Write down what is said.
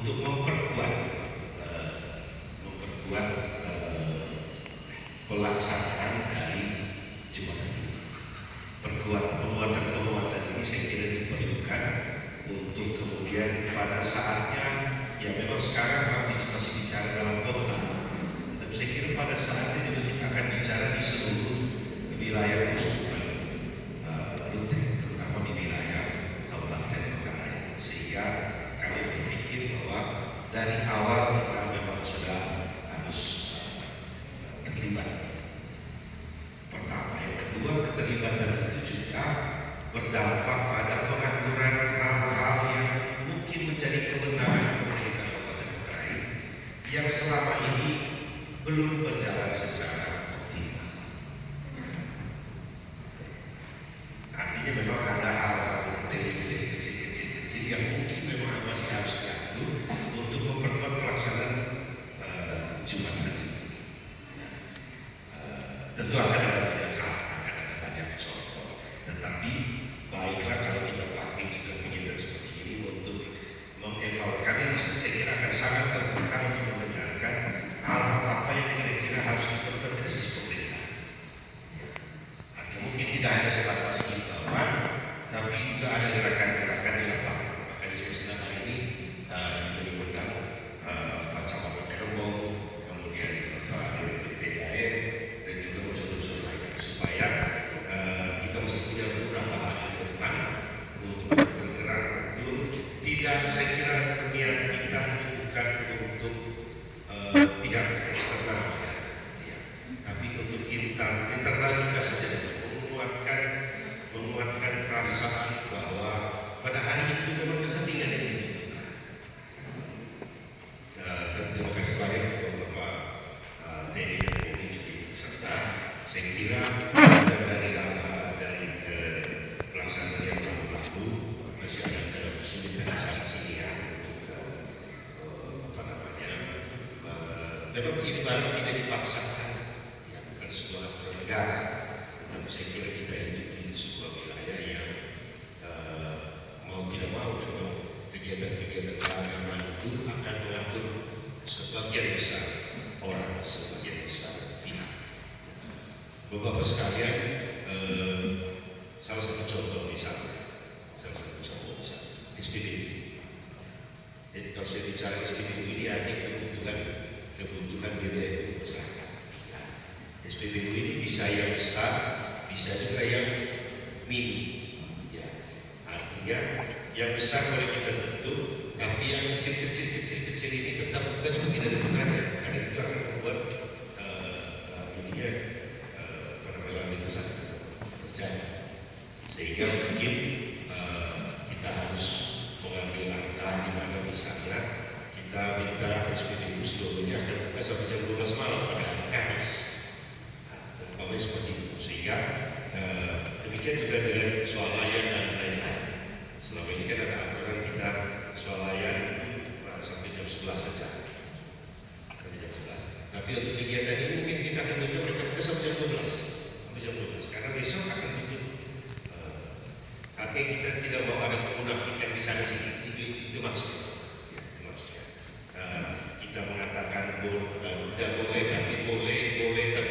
untuk memperkuat pelaksanaan dari Jumat. Penguatan ini saya kira diperlukan untuk kemudian pada saatnya, ya memang sekarang masih bicara dalam kota, tapi saya kira pada saatnya juga kita akan bicara di seluruh wilayah Keuskupan Ruteng, terutama di wilayah Kabupaten Kota Raya. Sehingga kami berpikir bahwa dari awal kita memang sudah harus terlibat. Pertama, yang kedua, keterlibatan itu juga berdampak pada pengaturan hal-hal yang mungkin menjadi kebenaran pemerintah Kabupaten Kota Raya yang selama ini belum berjalan secara optimal. Artinya memang ada hal-hal kecil-kecil yang mungkin memang masih harus diatur untuk memperkuat pelaksanaan Jumat nanti. Tentu akan ada banyak contoh, tetapi baiklah kalau kita pakai juga kegiatan seperti ini untuk mengevaluasi. Kami saya kira akan sangat terbuka untuk mendengarkan hal-hal apa yang kira-kira harus diperkuat dari sisi pemerintah. Mungkin tidak hanya sebatas himbauan, tapi juga ada gerakan-gerakan di lapangan. Makanya saya senang hari ini juga diundang Pak Camat Kerbong, kemudian Pak PDAM, dan juga unsur-unsur lainnya, supaya kita mesti punya beberapa hal ke depan untuk bergerak betul. Tidak, saya kira niat kita bukan untuk pihak eksternal, ya, tapi untuk internal kita saja, menguatkan perasaan bahwa pada hari itu memang kepentingan yang dibutuhkan. Dan terima kasih banyak kepada Bapak TNI dan Polri juga serta saya kira dari pelaksanaan yang lalu masih ada kesulitan sanksi ya untuk memang ini baru tidak dipaksakan, ya, bukan sebuah negara, tapi saya kira kita hidup di sebuah wilayah yang mau tidak mau memang kegiatan-kegiatan keagamaan itu akan mengatur sebagian besar orang, sebagian besar pihak. Bapak-bapak sekalian, salah satu contoh misalnya SPBU. Jadi kalau saya bicara SPBU ini ada kebutuhan biaya yang besar. SPBU ini bisa yang besar, bisa juga yang mini. Ya, artinya yang besar boleh kita bentuk, tapi yang kecil ini tetap juga tidak dibenarkan, karena itu akan membuat penampilan besar terjadi. Sehingga mungkin kita harus mengambil langkah di mana misalnya kita minta SPBU seluruhnya akan buka sampai jam 12 malam pada hari Kamis. Seperti itu, sehingga demikian juga dengan swalayan dan lain-lain. Selama ini kan ada aturan kita swalayan sampai jam 11 saja, sampai jam 11. Tapi untuk kegiatan ini mungkin kita akan minta mereka buka sampai jam 12, karena besok akan tutup. Artinya kita tidak mau ada kemunafikan di sana sini. Itu maksudnya.